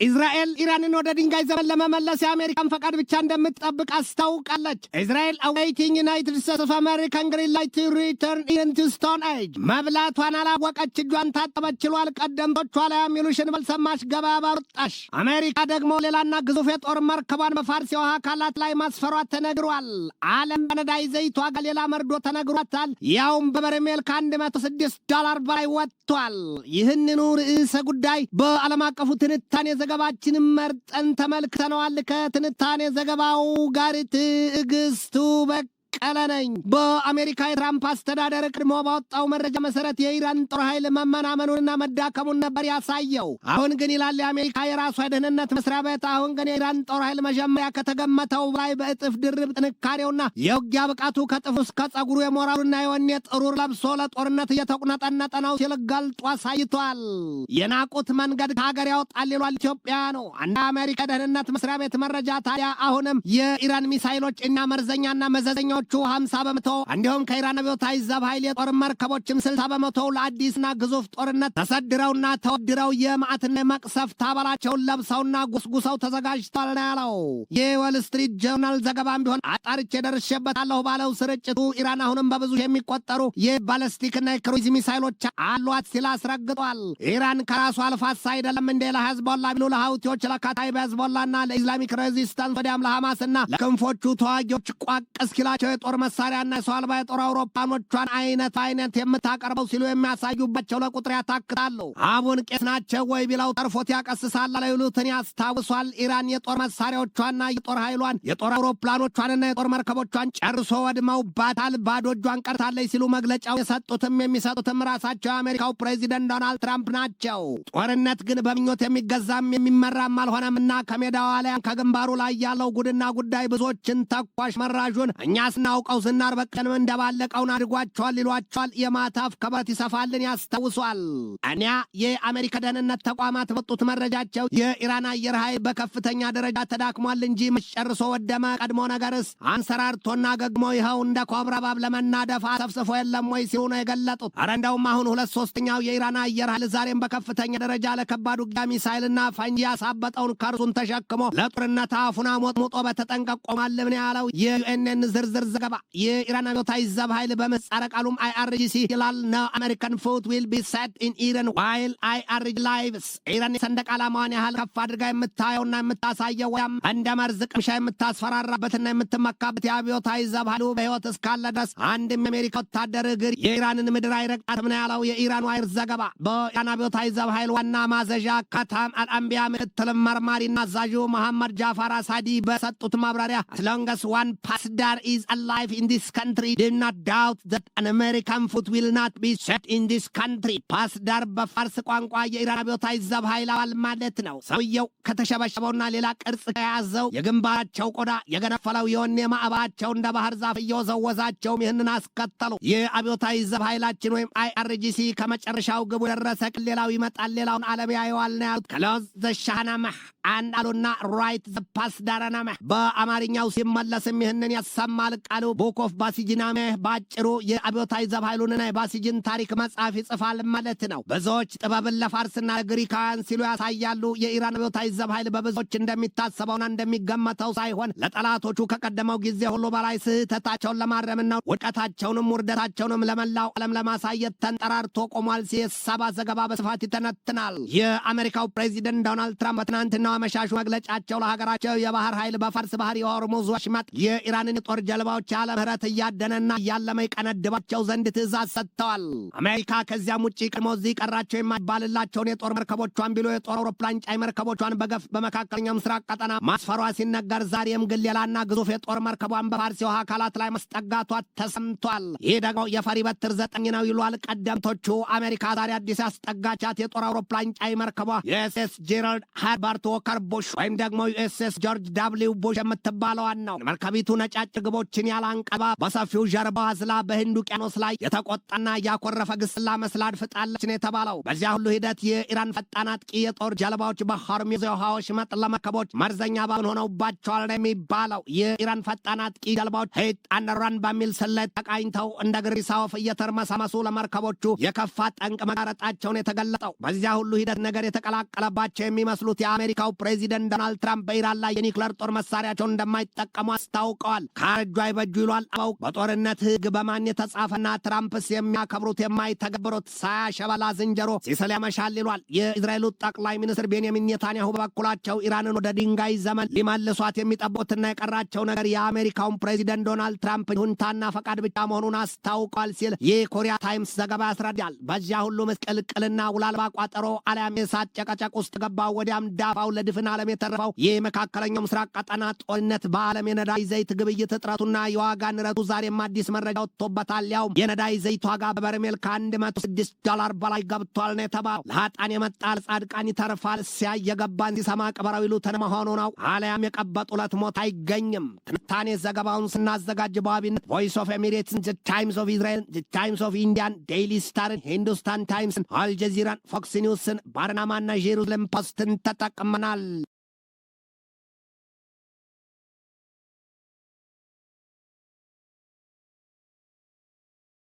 እስራኤል ኢራንን ወደ ድንጋይ ዘመን ለመመለስ የአሜሪካን ፈቃድ ብቻ እንደምትጠብቅ አስታውቃለች። እስራኤል awaiting United States of American green light to return into stone age መብላቷን አላወቀች እጇን ታጠበች ይሏል ቀደምቶቿ ላይ የሚሉሽን በልሰማሽ ገበያ ባወጣሽ። አሜሪካ ደግሞ ሌላና ግዙፍ የጦር መርከቧን በፋርስ የውሃ አካላት ላይ ማስፈሯ ተነግሯል። ዓለም በነዳጅ ዘይት ዋጋ ሌላ መርዶ ተነግሯታል። ያውም በበርሜል $106 በላይ ወጥቷል። ይህንኑ ርዕሰ ጉዳይ በዓለም አቀፉ ትንታኔ ዘገባችን መርጠን ተመልክተነዋል። ከትንታኔ ዘገባው ጋር ትዕግስቱ ቀለነኝ። በአሜሪካ የትራምፕ አስተዳደር ቀድሞ ባወጣው መረጃ መሰረት የኢራን ጦር ኃይል መመናመኑንና መዳከሙን ነበር ያሳየው። አሁን ግን ይላል የአሜሪካ የራሷ የደህንነት መስሪያ ቤት፣ አሁን ግን የኢራን ጦር ኃይል መጀመሪያ ከተገመተው በላይ በእጥፍ ድርብ ጥንካሬውና የውጊያ ብቃቱ ከጥፍ እስከ ጸጉሩ የሞራሉና የወኔ ጥሩር ለብሶ ለጦርነት እየተቁነጠነጠ ነው ሲል ገልጦ አሳይቷል። የናቁት መንገድ ከሀገር ያወጣል ይሏል ኢትዮጵያ ነው። አንድ የአሜሪካ የደህንነት መስሪያ ቤት መረጃ ታዲያ አሁንም የኢራን ሚሳይሎች እና መርዘኛና መዘዘኛው 50% እንዲሁም ከኢራን አብዮታዊ ዘብ ኃይል የጦር መርከቦችም 60% ለአዲስና ግዙፍ ጦርነት ተሰድረውና ተወድረው የማዕትና መቅሰፍት አባላቸውን ለብሰውና ጉስጉሰው ተዘጋጅቷል ነው ያለው። የዎል ስትሪት ጆርናል ዘገባም ቢሆን አጣርቼ ደርሼበታለሁ ባለው ስርጭቱ ኢራን አሁንም በብዙ የሚቆጠሩ የባለስቲክና የክሩይዝ ሚሳይሎች አሏት ሲል አስረግጧል። ኢራን ከራሷ አልፋሳ አይደለም እንደ ለህዝቦላ ቢሉ ለሃውቲዎች ለካታይብ ህዝቦላና ለኢስላሚክ ሬዚስታንስ ወዲያም ለሐማስና ለክንፎቹ ተዋጊዎች ቋቅ እስኪላቸው የጦር መሳሪያና የሰው አልባ የጦር አውሮፕላኖቿን አይነት የምታቀርበው ሲሉ የሚያሳዩባቸው ለቁጥር ያታክታሉ። አቡን ቄስ ናቸው ወይ ቢለው ተርፎት ያቀስሳል ለይሉትን ያስታውሷል። ኢራን የጦር መሳሪያዎቿና የጦር ኃይሏን የጦር አውሮፕላኖቿንና የጦር መርከቦቿን ጨርሶ ወድመውባታል፣ ባዶ እጇን ቀርታለች ሲሉ መግለጫው የሰጡትም የሚሰጡትም ራሳቸው የአሜሪካው ፕሬዚደንት ዶናልድ ትራምፕ ናቸው። ጦርነት ግን በምኞት የሚገዛም የሚመራም አልሆነምና ከሜዳው ላይ ከግንባሩ ላይ ያለው ጉድና ጉዳይ ብዙዎችን ተኳሽ መራዡን እኛ ስናውቀው ዝናር በቀንም እንደባለቀውን አድርጓቸዋል ይሏቸዋል። የማታፍ ከበት ይሰፋልን ያስታውሷል። እኒያ የአሜሪካ ደህንነት ተቋማት በጡት መረጃቸው የኢራን አየር ኃይል በከፍተኛ ደረጃ ተዳክሟል እንጂ መጨርሶ ወደመ ቀድሞ ነገርስ አንሰራርቶና ገግሞ ይኸው እንደ ኮብራ እባብ ለመናደፍ አሰፍስፎ የለም ወይ ሲሉ ነው የገለጡት። ኧረ እንደውም አሁን 2/3 የኢራን አየር ኃይል ዛሬም በከፍተኛ ደረጃ ለከባድ ውጊያ ሚሳይልና ፈንጂ ያሳበጠውን ከርሱን ተሸክሞ ለጦርነት አፉን አሞጥሙጦ በተጠንቀቅ ቆሟል ነው ያለው የዩኤንኤን ዝርዝር ዘገባ። የኢራን አብዮታዊ ዘብ ኃይል በምህጻረ ቃሉም IRGC ይላል ነው አሜሪካን ፉት ዊል ቢ ሴት ኢን ኢራን ዋይል IRG ላይቭስ። ኢራን የሰንደቅ ዓላማዋን ያህል ከፍ አድርጋ የምታየውና የምታሳየው ወይም እንደ መርዝ ቅምሻ የምታስፈራራበትና የምትመካበት የአብዮታዊ ዘብ ኃይሉ በሕይወት እስካለ ድረስ አንድም የአሜሪካ ወታደር እግር የኢራንን ምድር አይረግጣትም ነው ያለው የኢራን ዋይር ዘገባ። በኢራን አብዮታዊ ዘብ ኃይል ዋና ማዘዣ ካታም አልአንቢያ ምክትል መርማሪና አዛዡ መሐመድ ጃፋር አሳዲ በሰጡት ማብራሪያ as long as one passenger is alive in this country, do not doubt that an American foot will not be set in this country. ፓስዳር በፋርስ ቋንቋ የኢራን አብዮታዊ ዘብ ኃይል አባል ማለት ነው። ሰውየው ከተሸበሸበውና ሌላ ቅርጽ ከያዘው የግንባራቸው ቆዳ የገነፈለው የወኔ ማዕባቸው እንደ ባህር ዛፍ እየወዘወዛቸውም ይህንን አስከተሉ። የአብዮታዊ ዘብ ኃይላችን ወይም IRGC ከመጨረሻው ግቡ ደረሰ፣ ሌላው ይመጣል፣ ሌላውን ዓለም ያየዋል ነው ያሉት። ክሎዝ ዘ ሻህናማህ አንድ አሉና ራይት ዘ ፓስዳራናማህ በአማርኛው ሲመለስም ይህንን ያሰማል ቃሉ። ቡክ ኦፍ ባሲጅናሜህ ባጭሩ የአብዮታዊ ዘብ ኃይሉንና የባሲጅን ታሪክ መጽሐፍ ይጽፋል ማለት ነው። ብዙዎች ጥበብን ለፋርስና ለግሪካውያን ሲሉ ያሳያሉ። የኢራን አብዮታዊ ዘብ ኃይል በብዙዎች እንደሚታሰበውና እንደሚገመተው ሳይሆን ለጠላቶቹ ከቀደመው ጊዜ ሁሉ በላይ ስህተታቸውን ለማረምና ውድቀታቸውንም ውርደታቸውንም ለመላው ዓለም ለማሳየት ተንጠራርቶ ቆሟል ሲል የሰባ ዘገባ በስፋት ይተነትናል። የአሜሪካው ፕሬዚደንት ዶናልድ ትራምፕ በትናንትናው አመሻሹ መግለጫቸው ለሀገራቸው የባህር ኃይል በፋርስ ባህር የሆርሙዝ ወሽመጥ የኢራንን ጦር ጀልባዎች ያለ ምህረት እያደነና እያለመ ይቀነድባቸው ዘንድ ትእዛዝ ሰጥተዋል። አሜሪካ ከዚያም ውጭ ቀድሞ እዚህ ቀራቸው የማይባልላቸውን የጦር መርከቦቿን ቢሉ የጦር አውሮፕላን ጫይ መርከቦቿን በገፍ በመካከለኛው ምስራቅ ቀጠና ማስፈሯ ሲነገር ዛሬም ግን ሌላና ግዙፍ የጦር መርከቧን በፋርስ የውሃ አካላት ላይ መስጠጋቷ ተሰምቷል። ይህ ደግሞ የፈሪ በትር 9 ነው ይሏል ቀደምቶቹ። አሜሪካ ዛሬ አዲስ ያስጠጋቻት የጦር አውሮፕላን ጫይ መርከቧ ዩኤስኤስ ጄራልድ ሃርባርት ዎከር ቡሽ ወይም ደግሞ ዩኤስኤስ ጆርጅ ደብሊው ቡሽ የምትባለዋን ነው። መርከቢቱ ነጫጭ ግቦችን ያላንቀባ በሰፊው ጀርባ አዝላ በህንድ ውቅያኖስ ላይ የተቆጣና ያኮረፈ ግስላ መስላ አድፍጣለች ነው የተባለው። በዚያ ሁሉ ሂደት የኢራን ፈጣን አጥቂ የጦር ጀልባዎች በሆርሙዝ የውሃ ወሽመጥ ለመርከቦች መርዘኛ ባን ሆነውባቸዋል ነው የሚባለው። የኢራን ፈጣን አጥቂ ጀልባዎች ሂት አንድ ራን በሚል ስሌት ተቃኝተው እንደ ግሪሳ ወፍ እየተርመሰመሱ ለመርከቦቹ የከፋ ጠንቅ መጋረጣቸውን የተገለጠው። በዚያ ሁሉ ሂደት ነገር የተቀላቀለባቸው የሚመስሉት የአሜሪካው ፕሬዚደንት ዶናልድ ትራምፕ በኢራን ላይ የኒውክሌር ጦር መሳሪያቸውን እንደማይጠቀሙ አስታውቀዋል። ካረጁ አይበጁ ይሏል አበው። በጦርነት ህግ በማን የተጻፈና ትራምፕስ የሚያከብሩት የማይተገብሩት ሳያሸበላ ዝንጀሮ ሲስል ያመሻል ይሏል። የእስራኤሉ ጠቅላይ ሚኒስትር ቤንያሚን ኔታንያሁ በበኩላቸው ኢራንን ወደ ድንጋይ ዘመን ሊመልሷት የሚጠቡትና የቀራቸው ነገር የአሜሪካውን ፕሬዚደንት ዶናልድ ትራምፕ ይሁንታና ፈቃድ ብቻ መሆኑን አስታውቋል ሲል የኮሪያ ታይምስ ዘገባ ያስረዳል። በዚያ ሁሉ ምስቅልቅልና ውላልባ ቋጠሮ አሊያም የእሳት ጨቀጨቅ ውስጥ ገባው ወዲያም ዳፋው ለድፍን ዓለም የተረፈው የመካከለኛው ምስራቅ ቀጠና ጦርነት በዓለም የነዳጅ ዘይት ግብይት እጥረቱና የዋጋ ንረቱ ዛሬም አዲስ መረጃ ወጥቶበታል። ያውም የነዳጅ ዘይት ዋጋ በበርሜል $106 በላይ ገብቷል ነው የተባለው። ለሀጣን የመጣል ጻድቃን ይተርፋል ሲያይ የገባን ሲሰማ ቀበራው ይሉትን መሆኑ ነው። አሊያም የቀበጡለት ሞት አይገኝም። ትንታኔ ዘገባውን ስናዘጋጅ በዋቢነት ቮይስ ኦፍ ኤሚሬትስን፣ ዘ ታይምስ ኦፍ ኢዝራኤል፣ ዘ ታይምስ ኦፍ ኢንዲያን፣ ዴይሊ ስታርን፣ ሂንዱስታን ታይምስን፣ አልጀዚራን፣ ፎክስ ኒውስን፣ ባርናማና ጄሩሳሌም ፖስትን ተጠቅመናል።